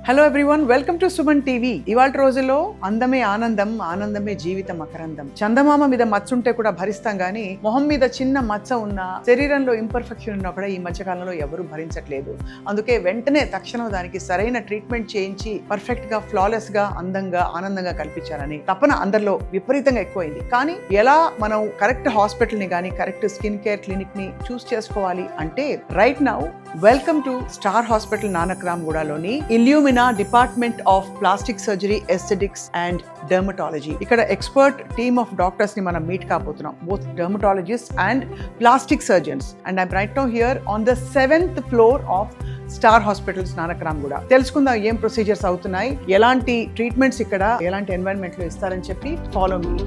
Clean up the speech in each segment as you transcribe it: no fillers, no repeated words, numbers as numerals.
Hello everyone, welcome to Suman TV. ఇవాళ రోజుల్లో అందమే ఆనందం, ఆనందమే జీవితం మకరందం. చందమామ మీద మచ్చ ఉంటే కూడా భరిస్తాం గానీ మొహం మీద చిన్న మచ్చ ఉన్నా, శరీరంలో ఇంపర్ఫెక్షన్ ఉన్నా కూడా ఈ మధ్యకాలంలో ఎవరు భరించట్లేదు. అందుకే వెంటనే తక్షణం దానికి సరైన ట్రీట్మెంట్ చేయించి పర్ఫెక్ట్ గా, ఫ్లాలెస్ గా, అందంగా, ఆనందంగా కల్పించాలని తపన అందరిలో విపరీతంగా ఎక్కువైంది. కానీ ఎలా మనం కరెక్ట్ హాస్పిటల్ ని కానీ, కరెక్ట్ స్కిన్ కేర్ క్లినిక్ ని చూస్ చేసుకోవాలి అంటే, right now welcome to star hospital నానక్రామ్గూడలోని Illumina department of plastic surgery, aesthetics and dermatology. ఇక్కడ ఎక్స్పర్ట్ టీమ్ ఆఫ్ డాక్టర్స్ ని మనం మీట్ కాబోతున్నాం, both dermatologist and plastic surgeons. And I'm right now here on the 7th floor of star hospitals Nanakramguda. తెలుసుకుందాం ఏం procedures అవుతున్నాయి, ఎలాంటి treatments ఇక్కడ, ఎలాంటి ఎన్వైరన్మెంట్ లో ఇస్తారని చెప్పి. Follow me.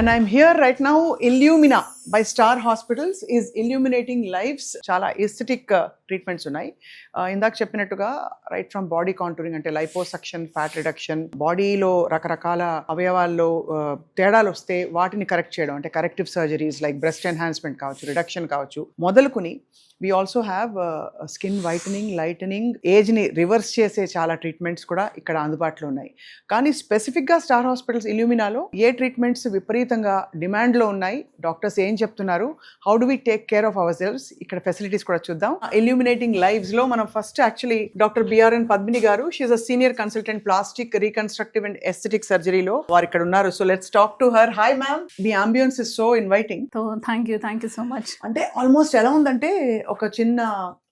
And I'm here right now. Illumina by Star Hospitals is illuminating lives. చాలా ఎస్థెటిక్ ట్రీట్మెంట్స్ ఉన్నాయి. ఇందాక చెప్పినట్టుగా రైట్ ఫ్రమ్ బాడీ కాంటూరింగ్ అంటే లైపోసక్షన్, ఫ్యాట్ రిడక్షన్, బాడీలో రకరకాల అవయవాల్లో తేడాలు వస్తే వాటిని కరెక్ట్ చేయడం అంటే corrective surgeries like breast enhancement కావచ్చు, రిడక్షన్ కావచ్చు, మొదలుకుని we also have skin whitening, lightening, ఏజ్ని రివర్స్ చేసే చాలా ట్రీట్మెంట్స్ కూడా ఇక్కడ అందుబాటులో ఉన్నాయి. కానీ స్పెసిఫిక్గా స్టార్ హాస్పిటల్స్ ఇల్యూమినాలో ఏ ట్రీట్మెంట్స్ విపరీతంగా డిమాండ్లో ఉన్నాయి, డాక్టర్స్ ఏం చెప్తున్నారు, how do we take care of hour selves, ఇక్కడ ఫెసిలిటీస్ కూడా చూద్దాం. ఇల్యూమినేటింగ్ లైవ్స్లో మనం first actually doctor BRN Padmini garu, she is a senior consultant plastic, reconstructive and aesthetic సర్జరీలో వారు ఇక్కడ ఉన్నారు. So let's talk to her. Hi ma'am, the ambience is so inviting. Thank you so much. అంటే ఆల్మోస్ట్ ఎలా ఉందంటే ఒక చిన్న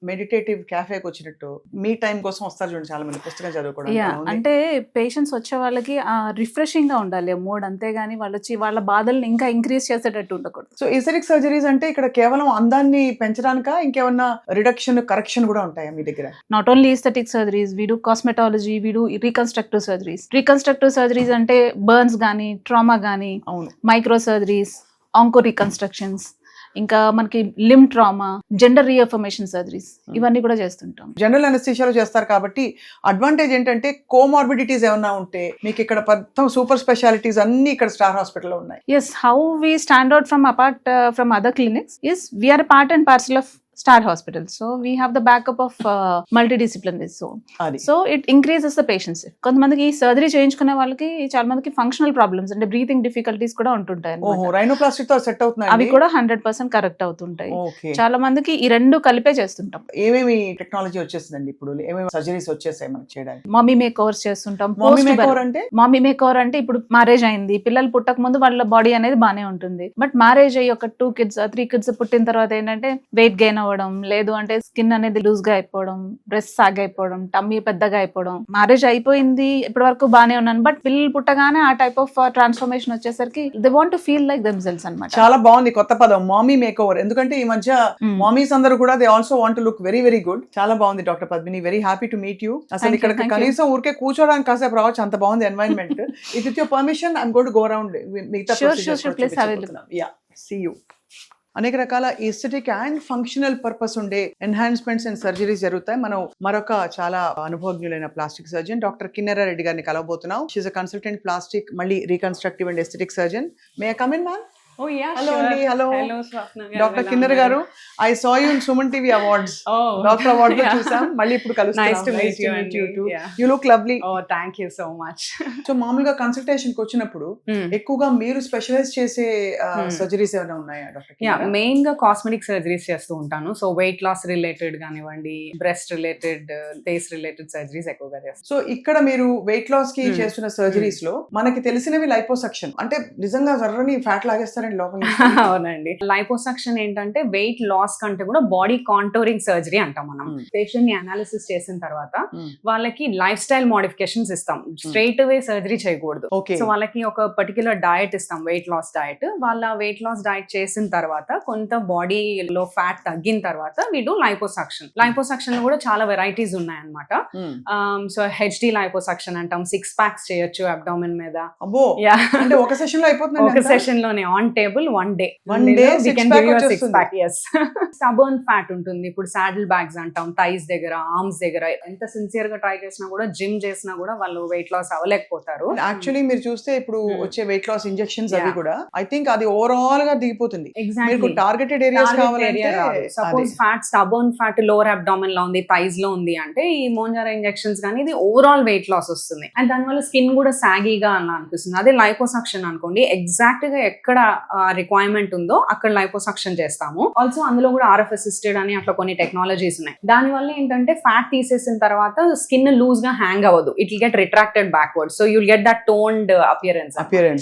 మెడిటేటివ్ క్యాఫేకి వచ్చినట్టు. మీ టైం కోసం వస్తారు చూడండి చాలా మంది పుస్తకం చదువుకోవడానికి. అంటే పేషెంట్స్ వచ్చే వాళ్ళకి రిఫ్రెషింగ్ గా ఉండాలి మూడ్, అంతేగాని వాళ్ళు వచ్చి వాళ్ళ బాధల్ని ఇంకా ఇంక్రీజ్ చేసేటట్టు ఉండకూడదు. సో ఎస్థెటిక్ సర్జరీస్ అంటే ఇక్కడ కేవలం అందాన్ని పెంచడానికా, ఇంకేమన్నా రిడక్షన్, కరెక్షన్ కూడా ఉంటాయా మీ దగ్గర? Not only aesthetic surgeries, we do cosmetology, we do reconstructive surgeries. Reconstructive surgeries అంటే బర్న్స్ గానీ, ట్రామా గానీ, మైక్రో సర్జరీస్, ఆంకో రీకన్స్ట్రక్షన్స్, ఇంకా మనకి లిమ్ ట్రామా, జెండర్ రీఅఫర్మేషన్ సర్జరీస్, ఇవన్నీ కూడా చేస్తుంటాం. జనరల్ అనెస్థీషియాలో చేస్తారు కాబట్టి అడ్వాంటేజ్ ఏంటంటే కోమార్బిడిటీస్ ఏమన్నా ఉంటే మీకు ఇక్కడ మొత్తం సూపర్ స్పెషాలిటీస్ అన్ని ఇక్కడ స్టార్ హాస్పిటల్లో ఉన్నాయి. Yes, how we stand out from apart from other clinics is we are a part and parcel of Star Hospital. So we have the backup of multidisciplinary zone. So it increases the patients. కొంతమందికి surgery చేయించుకునే వాళ్ళకి చాలా మందికి functional problems అంటే breathing difficulties కూడా ఉంటుంటాయి. Rhinoplastic తో set అవుతున్నాయి, అవి కూడా 100% కరెక్ట్ అవుతుంటాయి. చాలా మందికి ఈ రెండు కలిపే చేస్తుంటాం. ఏమేమి టెక్నాలజీ వచ్చేసిందండి ఇప్పుడు, ఏమేమి సర్జరీస్ వచ్చేసాయి మనకి చేయడానికి? మమ్మీ మేక్ ఓవర్స్ చేస్తుంటాం. మమ్మీ మేక్ ఓవర్ అంటే ఇప్పుడు మ్యారేజ్ అయింది, పిల్లలు పుట్టక ముందు వాళ్ళ బాడీ అనేది బానే ఉంటుంది. బట్ మ్యారేజ్ అయ్యి ఒక 2 kids 3 kids పుట్టిన తర్వాత ఏంటంటే వెయిట్ గెయిన్ అవ్వడం, లేదు అంటే స్కిన్ అనేది లూజ్ గా అయిపోవడం, బ్రెస్ట్ సాగ్ అయిపోవడం, టమ్మీ పెద్దగా అయిపోవడం. మ్యారేజ్ అయిపోయింది, ఇప్పటి వరకు బానే ఉన్నాను, బట్ పిల్లలు పుట్టగానే ఆ టైప్ ఆఫ్ ట్రాన్స్ఫర్మేషన్ వచ్చేసరికి they want to feel like themselves అన్నమాట. చాలా బాగుంది కొత్త పదం, మామీ మేక్ ఓవర్. ఎందుకంటే ఈ మధ్య మామీస్ అందరూ కూడా they also want to look very very good. చాలా బాగుంది doctor Padmini, very happy to meet you. అసలు ఇక్కడ కనీసం ఊరికే కూర్చోడానికి కాసేపు రావచ్చు, అంత బాగుంది environment. If with your permission I'm going to go around మిగతా యా సీ యూ. అనేక రకాల ఎస్థెటిక్ అండ్ ఫంక్షనల్ పర్పస్ ఉండే ఎన్హాన్స్మెంట్స్ అండ్ సర్జరీస్ జరుగుతాయి. మనం మరొక చాలా అనుభవజ్ఞులైన ప్లాస్టిక్ సర్జన్ డాక్టర్ కిన్నెర రెడ్డి గారిని కలవబోతున్నాం. షీఈస్ అ కన్సల్టెంట్ ప్లాస్టిక్, మళ్ళీ reconstructive and aesthetic surgeon. May I come in ma'am? Oh yeah, hello sure. Andy, hello Swapna. Dr. Kinnera garu, I saw you in Suman TV Awards. Doctor Award lo chusam, malli ippudu kalustunam. Nice to meet you too. Yeah. You look lovely. Oh, thank you so much. So మామూలుగా consultation కి వచ్చినప్పుడు ఎక్కువగా మీరు specialise చేసే surgeries ఏమైనా ఉన్నాయా doctor? Yeah, main గా cosmetic surgeries చేస్తూ ఉంటాను. సో వెయిట్ లాస్ రిలేటెడ్ కానివ్వండి, breast related, face related surgeries ఎక్కువగా చేస్తాను. సో ఇక్కడ మీరు వెయిట్ లాస్ కి చేస్తున్న సర్జరీస్ లో మనకి తెలిసినవి లైపోసక్షన్, అంటే నిజంగా జర్రని ఫ్యాట్ లాగేస్తారండి లోపల. అవునండి, లైపోసక్షన్ ఏంటంటే వెయిట్ లాస్ కంటే కూడా బాడీ కాంటోరింగ్ సర్జరీ అంటాం మనం. పేషెంట్ ని అనాలిసిస్ చేసిన తర్వాత వాళ్ళకి లైఫ్ స్టైల్ మోడిఫికేషన్స్ ఇస్తాం, స్ట్రైట్ అవే సర్జరీ చేయకూడదు. సో వాళ్ళకి ఒక పర్టికులర్ డయట్ ఇస్తాం, వెయిట్ లాస్ డయట్. వాళ్ళ వెయిట్ లాస్ డయట్ చేసిన తర్వాత కొంత బాడీలో ఫ్యాట్ తగ్గిన తర్వాత వీళ్ళు లైపోసక్షన్. లైపోసక్షన్ లో కూడా చాలా వెరైటీస్ ఉన్నాయన్నమాట. సో హెచ్డి లైపోసక్షన్ అంటాం, 6 packs చేయొచ్చు అబ్డామిన్ మీద. ఒక సెషన్ లో అయిపోతుంది, ఒక సెషన్ లోనే on table 1 day. One day six pack వచ్చేస్తుంది. Yes. Stubborn fat ఉంటుంది. ఇప్పుడు saddle bags అంటాం, థైస్ దగ్గర, ఆర్మ్స్ దగ్గర. ఎంత సిన్సియర్ గా ట్రై చేసినా కూడా, జిమ్ చేసినా కూడా వాళ్ళు వెయిట్ లాస్ అవ్వలేకపోతారు. యాక్చువల్లీ మీరు చూస్తే ఇప్పుడు వచ్చే వెయిట్ లాస్ ఇంజెక్షన్స్ అవి కూడా ఐ థింక్ అది ఓవరాల్ గా దిగిపోతుంది. మీకు టార్గెటెడ్ ఏరియాస్ కావాలంటే suppose fat, stubborn fat lower abdomen లో ఉంది, థైస్ లో ఉంది అంటే ఈ మోంజారా ఇంజెక్షన్స్ కానీ ఇది ఓవరాల్ వెయిట్ లాస్ వస్తుంది. అండ్ దానివల్ల స్కిన్ కూడా సాగీగా అలా అనిపిస్తుంది. అదే లైపోసక్షన్ అనుకోండి, ఎగ్జాక్ట్ గా ఎక్కడ రిక్వైర్మెంట్ ఉందో అక్కడ లైపోసక్షన్ చేస్తాము. ఆల్సో అందులో కూడా RF అసిస్టెడ్ అని అట్లా కొన్ని టెక్నాలజీస్ ఉన్నాయి. దాని వల్ల ఏంటంటే ఫ్యాట్ తీసేసిన తర్వాత స్కిన్ లూజ్ గా హ్యాంగ్ అవ్వదు. It will get retracted backward, so you'll get that toned appearance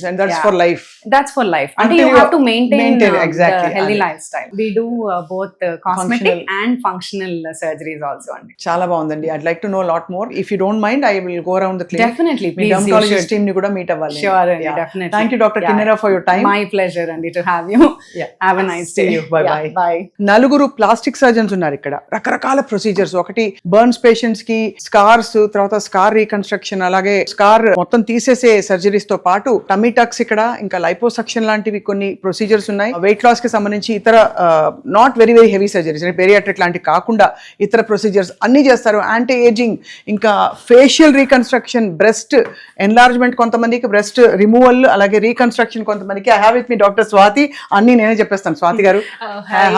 and that's for life. That's for life. Until you have to maintain exactly the healthy lifestyle. We do both cosmetic and functional surgeries also. చాలా బాగుందండి. I'd like to know a lot more. If you don't mind, I will go around the clinic. Definitely, me please. dermatologist team ని కూడా meet అవ్వాలి. Sure, definitely. Thank you, Dr. Kinnera, for your time. My pleasure, Andy, to have you. Have a nice day. See you. Bye bye. Bye. నలుగురు plastic surgeons ఉన్నారు ఇక్కడ. రకరకాల procedures, ఒకటి burns patients కి scars, తర్వాత scar reconstruction, అలాగే scar మొత్తం తీసేసే సర్జరీస్ తో పాటు టమీ టక్స్ ఇక్కడ, ఇంకా లైపోసక్షన్ లాంటివి కొన్ని ప్రొసీజర్స్ ఉన్నాయి. వెయిట్ లాస్ కి సంబంధించి ఇతర not very heavy surgeries, bariatric లాంటివి కాకుండా ఇతర ప్రొసీజర్స్ అన్ని చేస్తారు. యాంటీ ఏజింగ్, ఇంకా ఫేషియల్ రీకన్స్ట్రక్షన్, బ్రెస్ట్ ఎన్లార్జ్మెంట్ కొంతమందికి, బ్రెస్ట్ రిమూవల్, అలాగే రీకన్స్ట్రక్షన్ కొంతమందికి. I have with me doctor Swathi. అన్ని నేనే చెప్పేస్తాను. స్వాతి గారు,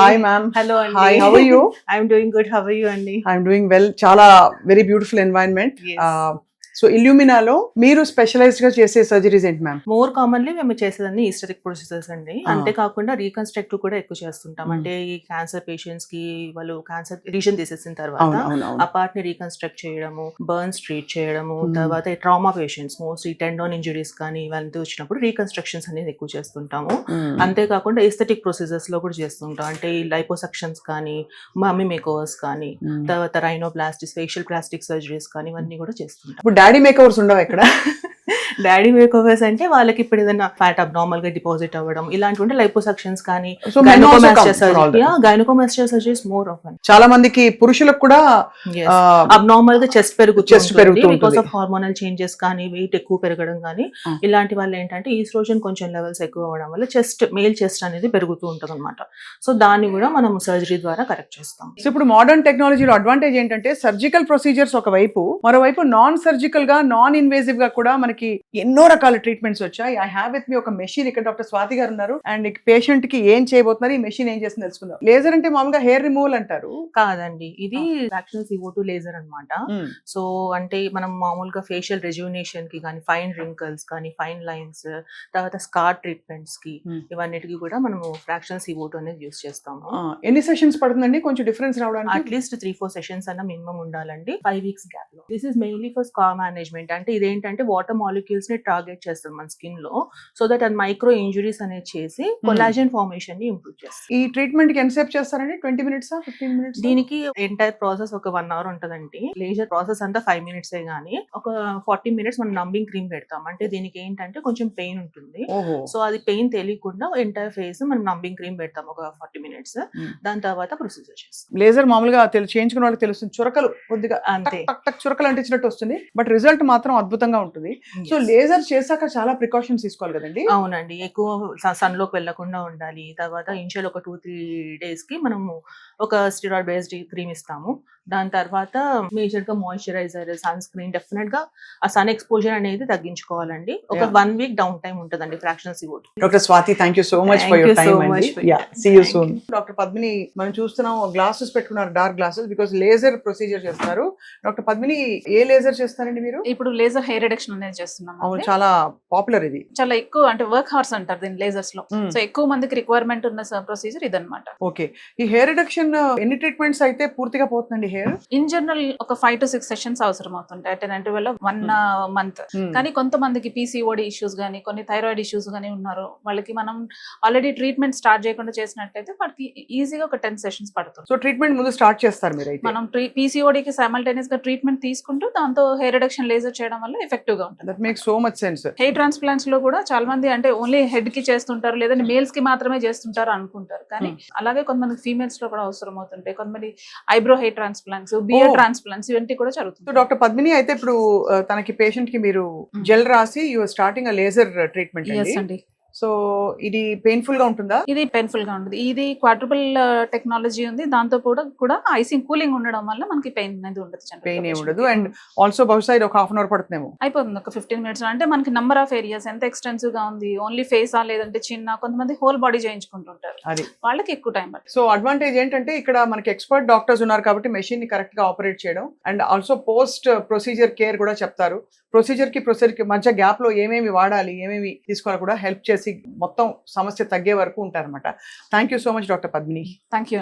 hi ma'am. Hello, Andy. Hi, how are you? I'm doing good. How are you, Andy? I'm doing well. చాలా very beautiful environment. Yes. So ఇల్యూమినాలో మీరు specialized గా చేసే సర్జరీస్ ఏంటి మ్యామ్? మోర్ కామన్లీ మేము చేసేదాన్ని ఈస్టెటిక్ ప్రొసీజర్స్ అండి. Ah. అంతేకాకుండా రీకన్స్ట్రక్టివ్ కూడా ఎక్కువ చేస్తుంటాం. అంటే ఈ క్యాన్సర్ పేషెంట్స్ కి వాళ్ళు క్యాన్సర్ రీజన్ తీసేసిన తర్వాత ఆ పార్ట్ ని రీకన్స్ట్రక్ట్ చేయడము, బర్న్స్ ట్రీట్ చేయడము, తర్వాత ట్రామా పేషెంట్స్ మోస్ట్లీ టెండోన్ ఇంజురీస్ కానీ ఇవన్నీ వచ్చినప్పుడు రీకన్స్ట్రక్షన్స్ అనేది ఎక్కువ చేస్తుంటాము. అంతేకాకుండా ఈస్థెటిక్ ప్రొసీజర్స్ లో కూడా చేస్తుంటాం. అంటే ఈ లైపోసక్షన్స్ కానీ, మమ్మీ మేకోవర్స్ కానీ, తర్వాత రైనోప్లాస్టిస్, ఫేషియల్ ప్లాస్టిక్ సర్జరీస్ కానీ ఇవన్నీ కూడా చేస్తుంటాం. ఇప్పుడు డాడీ మేకవర్స్ ఉండవు ఇక్కడ. డాడీ మేకోవర్స్ అంటే వాళ్ళకి ఇప్పుడు ఏదైనా ఫ్యాట్ అబ్నార్మల్ గా డిపాజిట్ అవ్వడం ఇలాంటి లైపోసక్షన్స్ కానీ, So men also come for all that. Gynaecomastia surgeries more of. చాలా మందికి పురుషులకు కూడా అబ్నార్మల్ గా చెస్ట్ పెరుగుతుంది ఉంటుంది. బికాస్ ఆఫ్ హార్మోనల్ చేంజెస్ కానీ, వెయిట్ ఎక్కువ పెరగడం కానీ, ఇలాంటి వల్ల ఏంటంటే ఈస్ట్రోజన్ కొంచెం లెవెల్స్ ఎక్కువ అవ్వడం వల్ల చెస్ట్, మేల్ చెస్ట్ అనేది పెరుగుతూ ఉంటుంది అనమాట. సో దాన్ని కూడా మనం సర్జరీ ద్వారా కరెక్ట్ చేస్తాం. సో ఇప్పుడు మోడర్న్ టెక్నాలజీలో అడ్వాంటేజ్ ఏంటంటే సర్జికల్ ప్రొసీజర్స్ ఒకవైపు, మరోవైపు నాన్ సర్జికల్ గా, నాన్ ఇన్వేజివ్ గా కూడా మనకి ఎన్నో రకాల ట్రీట్మెంట్స్ వచ్చాయి. ఐ హ్యావ్ విత్ మీ ఒక మెషిన్. ఇక్కడ డాక్టర్ స్వాతి గారు ఉన్నారు. అండ్ పేషెంట్ కి ఏం చేయబోతున్నారు, ఈ మెషిన్ ఏం చేస్తుంది తెలుసుకుందాం. లేజర్ అంటే మామూలుగా హెయిర్ రిమూవల్ అంటారు. కాదండి, ఇది ఫ్రాక్షనల్ CO2 లేజర్ అన్నమాట. సో అంటే మనం మామూలుగా ఫేషియల్ రెజ్యూనేషన్ కి కానీ, ఫైన్ రింకల్స్ కానీ, ఫైన్ లైన్స్, తర్వాత స్కార్ ట్రీట్మెంట్స్ కి ఇవన్నిటికి కూడా మనము ఫ్రాక్షనల్ CO2 అనేది యూస్ చేస్తాము. ఎన్ని సెషన్స్ పడుతుందండి కొంచెం డిఫరెన్స్ రావడానికి? అట్లీస్ట్ 3-4 సెషన్స్ అన్న మినిమం ఉండాలండి 5 weeks గ్యాప్ లో. This is mainly for scar management. అంటే ఇదేంటంటే వాటర్ మాలిక్యూల్స్ ని టార్గెట్ చేస్తుంది మన స్కిన్ లో, సో దట్ అది మైక్రో ఇంజురీస్ అనేది చేసి కొలాజన్ ఫార్మేషన్ ని ఇంప్రూవ్ చేస్తుంది. ఈ ట్రీట్మెంట్ కి ఎంతసేపు చేస్తారండి? 20 minutes 15 minutes? దీనికి ఎంటైర్ ప్రాసెస్ ఒక 1 hour ఉంటదండి. లేజర్ ప్రాసెస్ అంతా 5 minutes గానీ ఒక 40 minutes మనం నంబింగ్ క్రీమ్ పెడతాం. అంటే దీనికి ఏంటంటే కొంచెం పెయిన్ ఉంటుంది. సో అది పెయిన్ తెలియకుండా ఎంటైర్ ఫేస్ మనం నంబింగ్ క్రీమ్ పెడతాం ఒక 40 minutes. దాని తర్వాత ప్రొసీజర్ చేస్తాం. లేజర్ మామూలుగా చేయించుకున్న వాళ్ళకి తెలుస్తుంది, చురకలు కొద్దిగా అంతే, టక్ టక్ చురకలు అంటించినట్టు వస్తుంది, బట్ రిజల్ట్ మాత్రం అద్భుతంగా ఉంటుంది. సో లేజర్ చేశాక చాలా ప్రికాషన్స్ తీసుకోవాలి కదండి? అవునండి, ఎక్కువ సన్ లోకి వెళ్లకుండా ఉండాలి. తర్వాత ఇనిషియల్ ఒక 2-3 days కి మనము ఒక స్టెరాయిడ్ బేస్డ్ క్రీమ్ ఇస్తాము. దాని తర్వాత మేజర్ గా మాయిశ్చరైజర్, సన్ స్క్రీన్, డెఫినెట్ గా ఆ సన్ ఎక్స్పోజర్ అనేది తగ్గించుకోవాలండి. ఒక 1 week డౌన్ టైం ఉంటుందండి fractional CO2. Doctor Swathi, thank you so much for your time అండి. See you soon. Doctor Padmini, మనం చూస్తున్నాం గ్లాసెస్ పెట్టుకున్నారు, dark glasses, because laser procedure చేస్తారు. డాక్టర్ పద్మిని, ఏ లేజర్ చేస్తారండి మీరు? ఇప్పుడు లేజర్ హెయిర్ రిడక్షన్ అనేది చేస్తున్నాం. అవును, చాలా పాపులర్ ఇది. చాలా ఎక్కువ, అంటే వర్క్ హార్స్ అంటారు దీని లేజర్స్ లో. సో ఎక్కువ మందికి రిక్వైర్మెంట్ ఉన్న ప్రొసీజర్ ఇదన్నమాట. ఓకే, ఈ హెయిర్ రిడక్షన్ ఎన్ని ట్రీట్మెంట్స్ అయితే పూర్తిగా పోతుందండి హెయిర్? ఇన్ జనరల్ ఒక 5 to 6 సెషన్స్ అవసరం అవుతుంటాయి అట్ ఇంటర్వెల్ 1 month. కానీ కొంతమందికి PCOD ఇష్యూస్ గానీ, కొన్ని థైరాయిడ్ ఇష్యూస్ గానీ ఉన్నారు, వాళ్ళకి మనం ఆల్రెడీ ట్రీట్మెంట్ స్టార్ట్ చేయకుండా చేసినట్లయితే వాళ్ళకి ఈజీగా ఒక 10 sessions పడుతుంది. సో ట్రీట్మెంట్ ముందు స్టార్ట్ చేస్తారు మీరు? మనం PCOD కి సైమల్టేనియస్ గా ట్రీట్మెంట్ తీసుకుంటూ దాంతో హెయిర్ రిడక్షన్ లేజర్ చేయడం వల్ల ఎఫెక్టివ్ గా ఉంటుంది. That makes so much sense. Hair transplants లో కూడా చాలా మంది అంటే ఓన్లీ హెడ్ కి చేస్తుంటారు, లేదంటే మేల్స్ కి మాత్రమే చేస్తుంటారు అనుకుంటారు. కానీ అలాగే కొంతమంది ఫీమేల్స్ లో కూడా అవసరం అవుతుంటాయి. కొంతమంది eyebrow hair transplants, beard transplants ఇవన్నీ కూడా జరుగుతుంది. సో డాక్టర్ పద్మిని, అయితే ఇప్పుడు తనకి పేషెంట్ కి మీరు జెల్ రాసి you are starting a laser treatment అండి. సో ఇది పెయిన్ఫుల్ గా ఉంటుందా? ఇది పెయిన్ఫుల్ గా ఉంటుంది. ఇది క్వాడ్రుపుల్ టెక్నాలజీ ఉంది. దాంతో కూడా ఐసింగ్ కూలింగ్ ఉండడం వల్ల మనకి పెయిన్ అనేది ఉండదు. పెయిన్ ఏమి ఉండదు. అండ్ ఆల్సో బహుశా ఇది ఒక హాఫ్ అన్ అవర్ పడుతుందేమో. అయిపోతుంది ఒక 15 minutes. అంటే మనకి నంబర్ ఆఫ్ ఏరియాస్ ఎంత ఎక్స్టెన్సివ్ గా ఉంది, ఓన్లీ ఫేసా లేదంటే చిన్న, కొంతమంది హోల్ బాడీ చేయించుకుంటుంటారు, అది వాళ్ళకి ఎక్కువ టైం పడుతుంది. సో అడ్వాంటేజ్ ఏంటంటే ఇక్కడ మనకి ఎక్స్పర్ట్ డాక్టర్స్ ఉన్నారు కాబట్టి మెషిన్ ని కరెక్ట్ గా ఆపరేట్ చేయడం, and also post procedure care కూడా చెప్తారు. ప్రొసీజర్ కి మధ్య గ్యాప్ లో ఏమేమి వాడాలి, ఏమేమి తీసుకోవాలి కూడా హెల్ప్ చేసి మొత్తం సమస్య తగ్గే వరకు ఉంటారన్నమాట. Thank you so much doctor Padmini. Thank you.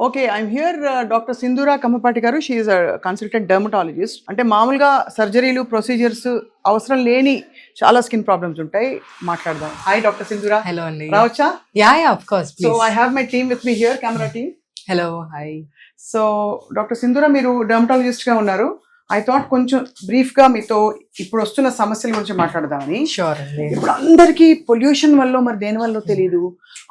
Okay, I'm here doctor Sindhura Kammapati garu. She is consultant dermatologist. అంటే మామూలుగా సర్జరీలు ప్రొసీజర్స్ అవసరం లేని చాలా స్కిన్ ప్రాబ్లమ్స్ ఉంటాయి, మాట్లాడదాం. Hi doctor Sindhura. హలో అండి. రావచ్చా? Yeah of course. So I have my team with me here, camera team. Hello, hi. So doctor Sindhura, మీరు డెర్మటాలజిస్ట్ గా ఉన్నారు. ఐ థాట్ కొంచెం బ్రీఫ్ గా మీతో ఇప్పుడు వస్తున్న సమస్యల గురించి మాట్లాడదామని. షూర్ అండి. ఇప్పుడు అందరికి పొల్యూషన్ వల్ల మరి దేని వల్ల తెలియదు,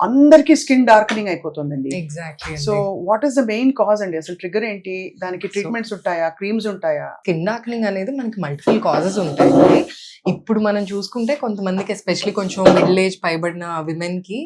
అందరికి స్కిన్ డార్కనింగ్ అయిపోతుందండి. Exactly. So what is the main cause అండి? అసలు ట్రిగర్ ఏంటి? దానికి ట్రీట్మెంట్స్ ఉంటాయా, క్రీమ్స్ ఉంటాయా? స్కిన్ డార్కనింగ్ అనేది మనకి మల్టిపుల్ కాజెస్ ఉంటాయి. ఇప్పుడు మనం చూసుకుంటే కొంతమందికి ఎస్పెషల్లీ కొంచెం మిడిల్ ఏజ్ పైబడిన విమెన్ కి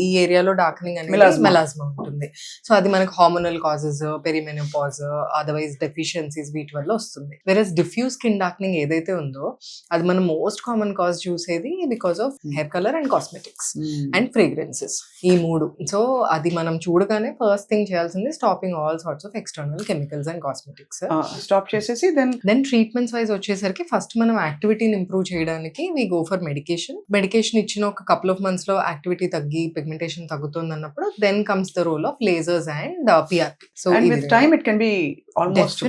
ఈ ఏరియాలో డార్కనింగ్ అనేది మెలాస్మా ఉంటుంది. సో అది మనకి hormonal causes, perimenopause, otherwise deficiencies వీటి వల్ల వస్తుంది. వెరస్ డిఫ్యూజ్ స్కిన్ డార్కనింగ్ ఏదైతే ఉందో అది మనం మోస్ట్ కామన్ కాజ్ చూసేది because of hair colour and cosmetics and fragrances, ఈ మూడు. సో అది మనం చూడగానే ఫస్ట్ థింగ్ చేయాల్సింది stopping all sorts of external chemicals and cosmetics. Stop చేసేసి దెన్ ట్రీట్మెంట్స్ వైజ్ వచ్చేసరికి ఫస్ట్ మనం యాక్టివిటీని ఇంప్రూవ్ చేయడానికి వి గో ఫర్ మెడికేషన్ ఇచ్చిన ఒక కపుల్ ఆఫ్ మంత్స్ లో యాక్టివిటీ తగ్గి పిగ్మెంటేషన్ తగ్గుతుంది అన్నప్పుడు then comes the role of lasers and PRP. So with time it can be almost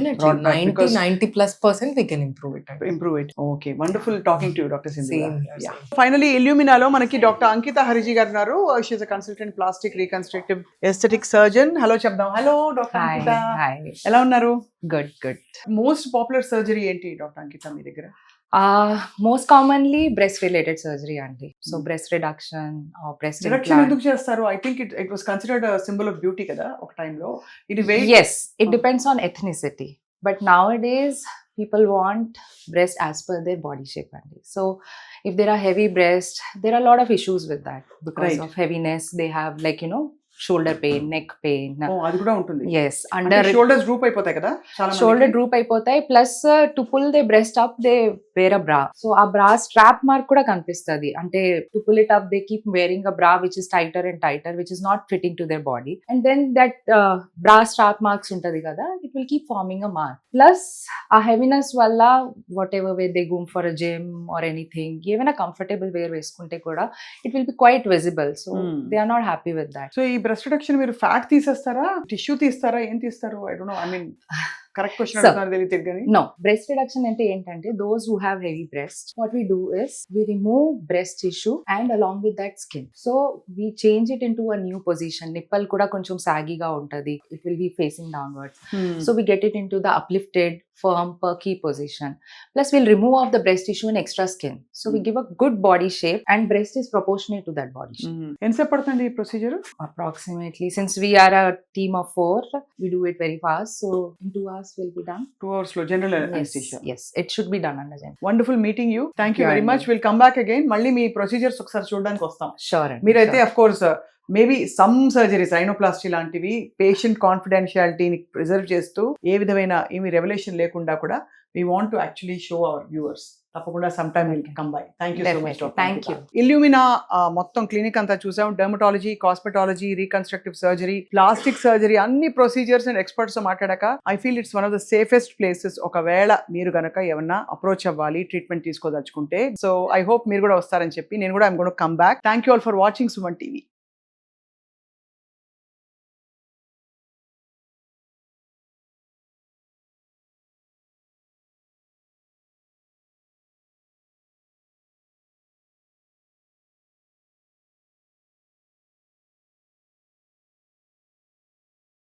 90+% we can improve it. Okay, wonderful talking to you, Dr. Sindhu. Yeah. Finally, Illuminalo manaki Dr. Ankita Hariji garu unnaru. She is a consultant plastic reconstructive aesthetic surgeon. Hello chepdam. Hello Dr. Ankita. Hi. Ela unnaru? Good. Most popular surgery enti Dr. Ankita మీ దగ్గర? Most commonly breast related surgery anti. So breast reduction or breast Reduction implant. ఎందుకు చేస్తారు? I think it was considered a symbol of beauty kada ఒక time లో. ఇది weight. Yes, it depends on ethnicity. But nowadays people want breast as per their body shape anti. So if there are heavy breasts, there are a lot of issues with that because of heaviness. They have shoulder pain, neck pain. అది కూడా ఉంటుంది. Yes, under shoulders droop అయిపోతాయి కదా చాలా మందికి. shoulder droop అయిపోతాయి. Plus to pull their breast up they wear a bra. So a bra strap mark కూడా కనిపిస్తది. అంటే to pull it up they keep wearing a bra which is tighter and tighter, which is not fitting to their body. And then that bra strap marks ఉంటది కదా, it will keep forming a mark. Plus a heaviness వల్ల whatever way they go for a gym or anything, even a comfortable wear వేసుకుంటే కూడా it will be quite visible. So they are not happy with that. So ఈ breast reduction మీరు fat తీసేస్తారా, tissue తీస్తారా, ఏం తీస్తారు? I don't know. I mean correct question అడుగుతాను తెలియదు కానీ. No, breast reduction అంటే ఏంటంటే those who have heavy breast, what we do is we remove breast tissue and along with that skin. So we change it into a new position. Nipple కూడా కొంచెం సాగిగా ఉంటది. It will be facing downwards. So we get it into the uplifted, firm, perky position. Plus we'll remove off the breast tissue and extra skin. So we give a good body shape and breast is proportionate to that body shape. ఎంతసేపు పడుతుంది ఈ procedure? Approximately, since we are a team of 4, we do it very fast. So in 2 hours will be done. 2 hours లో general anaesthesia. Yes, it should be done under general. Wonderful meeting you. Thank you very much. Will come back again. మళ్ళీ మీ procedures ఒకసారి చూడడానికి వస్తాం. Sure. మీరైతే of course maybe some surgeries, rhinoplasty లాంటివి patient కాన్ఫిడెన్షియాలిటీని preserve చేస్తూ ఏ విధమైన ఏమి రెవల్యూషన్ లేకుండా కూడా we want to actually show our viewers. తప్పకుండా some time will come by. Thank you so much. Thank you. Illumina మొత్తం క్లినిక్ అంతా చూసాం. Dermatology, cosmetology, reconstructive surgery, plastic surgery, అన్ని ప్రొసీజర్స్ అండ్ ఎక్స్పర్ట్స్ తో మాట్లాడాక I feel it's one of the safest places. ఒకవేళ మీరు గనక ఏమన్నా అప్రోచ్ అవ్వాలి, ట్రీట్మెంట్ తీసుకోదలుచుకుంటే. సో ఐ హోప్ మీరు కూడా వస్తారని చెప్పి నేను కూడా I'm gonna come back. Thank you all for watching Suman TV.